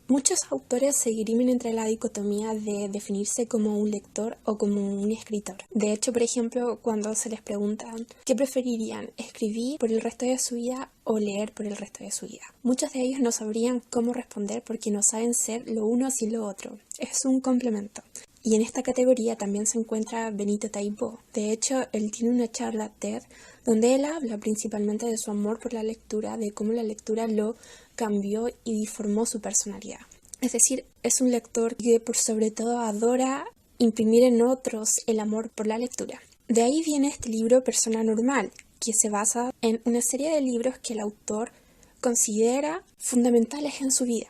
Muchos autores se dirimen entre la dicotomía de definirse como un lector o como un escritor. De hecho, por ejemplo, cuando se les preguntan ¿qué preferirían, escribir por el resto de su vida o leer por el resto de su vida? Muchos de ellos no sabrían cómo responder porque no saben ser lo uno sin lo otro. Es un complemento. Y en esta categoría también se encuentra Benito Taibo. De hecho, él tiene una charla TED donde él habla principalmente de su amor por la lectura, de cómo la lectura lo cambió y formó su personalidad. Es decir, es un lector que por sobre todo adora imprimir en otros el amor por la lectura. De ahí viene este libro Persona Normal, que se basa en una serie de libros que el autor considera fundamentales en su vida.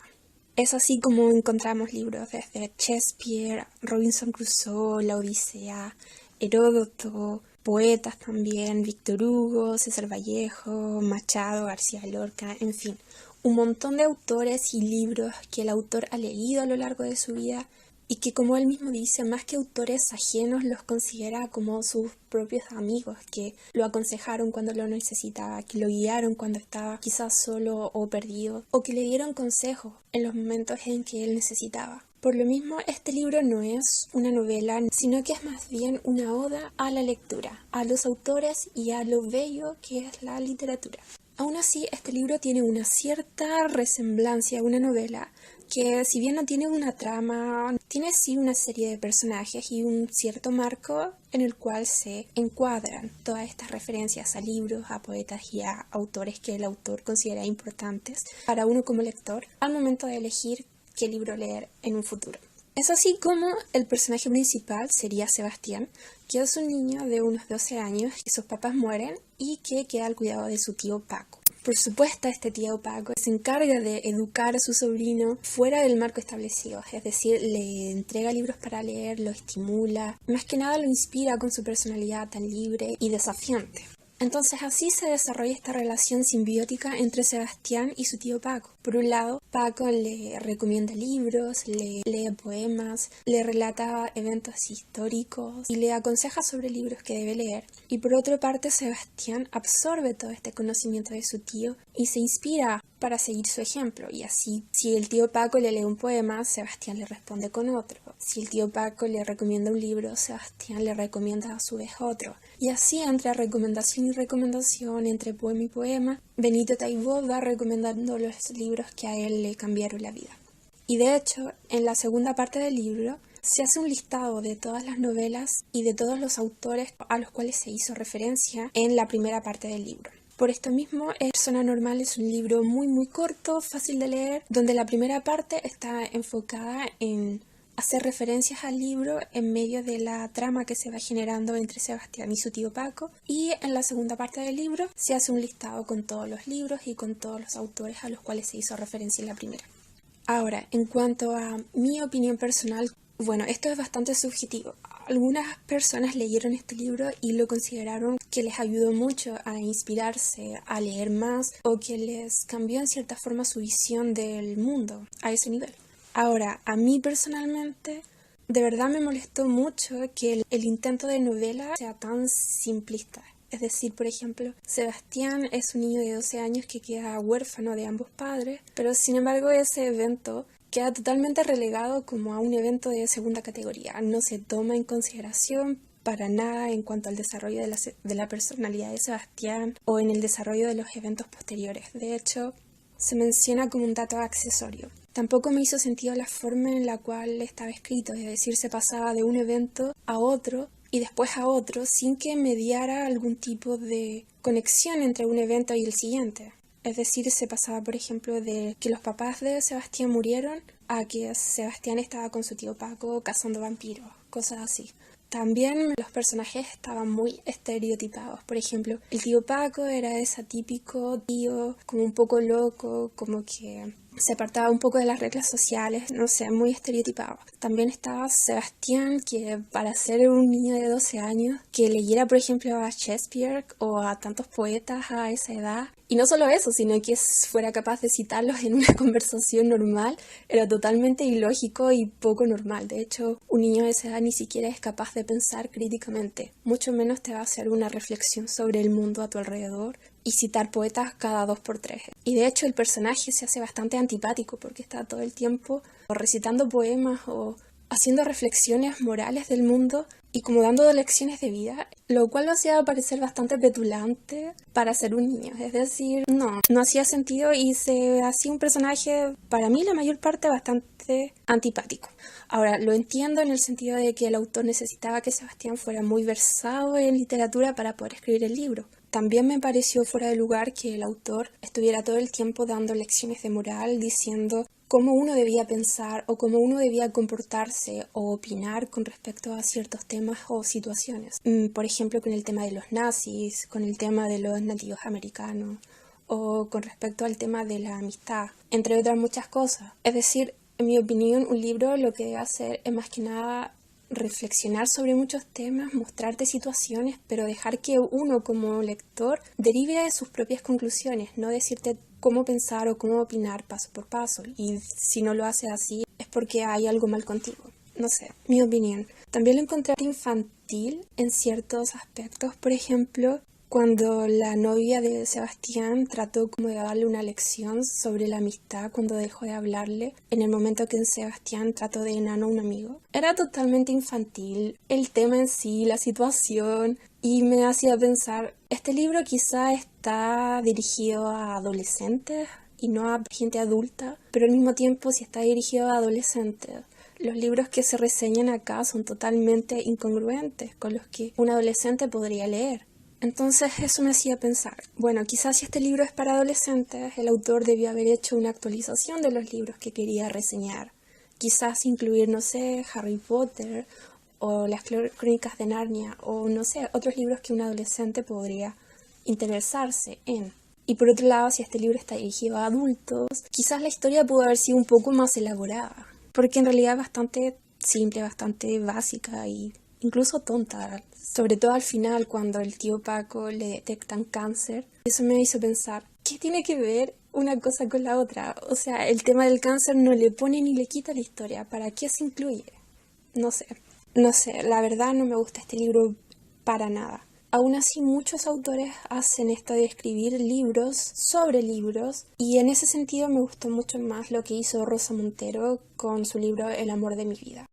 Es así como encontramos libros desde Shakespeare, Robinson Crusoe, La Odisea, Heródoto, poetas también, Víctor Hugo, César Vallejo, Machado, García Lorca, en fin, un montón de autores y libros que el autor ha leído a lo largo de su vida y que, como él mismo dice, más que autores ajenos los considera como sus propios amigos, que lo aconsejaron cuando lo necesitaba, que lo guiaron cuando estaba quizás solo o perdido, o que le dieron consejos en los momentos en que él necesitaba. Por lo mismo, este libro no es una novela, sino que es más bien una oda a la lectura, a los autores y a lo bello que es la literatura. Aún así, este libro tiene una cierta resemblancia a una novela que, si bien no tiene una trama, tiene sí una serie de personajes y un cierto marco en el cual se encuadran todas estas referencias a libros, a poetas y a autores que el autor considera importantes para uno como lector al momento de elegir qué libro leer en un futuro. Es así como el personaje principal sería Sebastián, que es un niño de unos 12 años que sus papás mueren y que queda al cuidado de su tío Paco. Por supuesto, este tío Paco se encarga de educar a su sobrino fuera del marco establecido, es decir, le entrega libros para leer, lo estimula, más que nada lo inspira con su personalidad tan libre y desafiante. Entonces así se desarrolla esta relación simbiótica entre Sebastián y su tío Paco. Por un lado, Paco le recomienda libros, le lee poemas, le relata eventos históricos y le aconseja sobre libros que debe leer. Y por otra parte, Sebastián absorbe todo este conocimiento de su tío y se inspira para seguir su ejemplo. Y así, si el tío Paco le lee un poema, Sebastián le responde con otro. Si el tío Paco le recomienda un libro, Sebastián le recomienda a su vez otro. Y así, entre recomendación y recomendación, entre poema y poema, Benito Taibo va recomendando los libros que a él le cambiaron la vida. Y de hecho, en la segunda parte del libro, se hace un listado de todas las novelas y de todos los autores a los cuales se hizo referencia en la primera parte del libro. Por esto mismo, Persona Normal es un libro muy corto, fácil de leer, donde la primera parte está enfocada en hacer referencias al libro en medio de la trama que se va generando entre Sebastián y su tío Paco, y en la segunda parte del libro se hace un listado con todos los libros y con todos los autores a los cuales se hizo referencia en la primera. Ahora, en cuanto a mi opinión personal, bueno, esto es bastante subjetivo. Algunas personas leyeron este libro y lo consideraron que les ayudó mucho a inspirarse, a leer más, o que les cambió en cierta forma su visión del mundo a ese nivel. Ahora, a mí personalmente, de verdad me molestó mucho que el intento de novela sea tan simplista. Es decir, por ejemplo, Sebastián es un niño de 12 años que queda huérfano de ambos padres, pero sin embargo ese evento queda totalmente relegado como a un evento de segunda categoría. No se toma en consideración para nada en cuanto al desarrollo de la personalidad de Sebastián o en el desarrollo de los eventos posteriores. De hecho, se menciona como un dato accesorio. Tampoco me hizo sentido la forma en la cual estaba escrito, es decir, se pasaba de un evento a otro y después a otro sin que mediara algún tipo de conexión entre un evento y el siguiente. Es decir, se pasaba, por ejemplo, de que los papás de Sebastián murieron a que Sebastián estaba con su tío Paco cazando vampiros, cosas así. También los personajes estaban muy estereotipados. Por ejemplo, el tío Paco era ese típico tío como un poco loco, como que se apartaba un poco de las reglas sociales, no sé, muy estereotipado. También estaba Sebastián, que para ser un niño de 12 años, que leyera, por ejemplo, a Shakespeare o a tantos poetas a esa edad, y no solo eso, sino que fuera capaz de citarlos en una conversación normal, era totalmente ilógico y poco normal. De hecho, un niño de esa edad ni siquiera es capaz de pensar críticamente, mucho menos te va a hacer una reflexión sobre el mundo a tu alrededor y citar poetas cada 2 por 3. Y de hecho el personaje se hace bastante antipático porque está todo el tiempo o recitando poemas o haciendo reflexiones morales del mundo y como dando lecciones de vida, lo cual lo hacía parecer bastante petulante para ser un niño. Es decir, no hacía sentido y se hacía un personaje, para mí la mayor parte, bastante antipático. Ahora, lo entiendo en el sentido de que el autor necesitaba que Sebastián fuera muy versado en literatura para poder escribir el libro. También me pareció fuera de lugar que el autor estuviera todo el tiempo dando lecciones de moral, diciendo cómo uno debía pensar o cómo uno debía comportarse o opinar con respecto a ciertos temas o situaciones. Por ejemplo, con el tema de los nazis, con el tema de los nativos americanos o con respecto al tema de la amistad, entre otras muchas cosas. Es decir, en mi opinión, un libro lo que debe hacer es más que nada reflexionar sobre muchos temas, mostrarte situaciones, pero dejar que uno como lector derive de sus propias conclusiones, no decirte cómo pensar o cómo opinar paso por paso. Y si no lo hace así es porque hay algo mal contigo. No sé, mi opinión. También lo encontré infantil en ciertos aspectos. Por ejemplo, cuando la novia de Sebastián trató como de darle una lección sobre la amistad cuando dejó de hablarle, en el momento que Sebastián trató de enano a un amigo. Era totalmente infantil, el tema en sí, la situación, y me hacía pensar, este libro quizá está dirigido a adolescentes y no a gente adulta, pero al mismo tiempo si está dirigido a adolescentes. Los libros que se reseñan acá son totalmente incongruentes con los que un adolescente podría leer. Entonces eso me hacía pensar, bueno, quizás si este libro es para adolescentes, el autor debió haber hecho una actualización de los libros que quería reseñar. Quizás incluir, no sé, Harry Potter o las Crónicas de Narnia o, no sé, otros libros que un adolescente podría interesarse en. Y por otro lado, si este libro está dirigido a adultos, quizás la historia pudo haber sido un poco más elaborada, porque en realidad es bastante simple, bastante básica y incluso tonta, sobre todo al final cuando el tío Paco le detectan cáncer. Eso me hizo pensar, ¿qué tiene que ver una cosa con la otra? O sea, el tema del cáncer no le pone ni le quita la historia, ¿para qué se incluye? No sé, la verdad no me gusta este libro para nada. Aún así, muchos autores hacen esto de escribir libros sobre libros y en ese sentido me gustó mucho más lo que hizo Rosa Montero con su libro El amor de mi vida.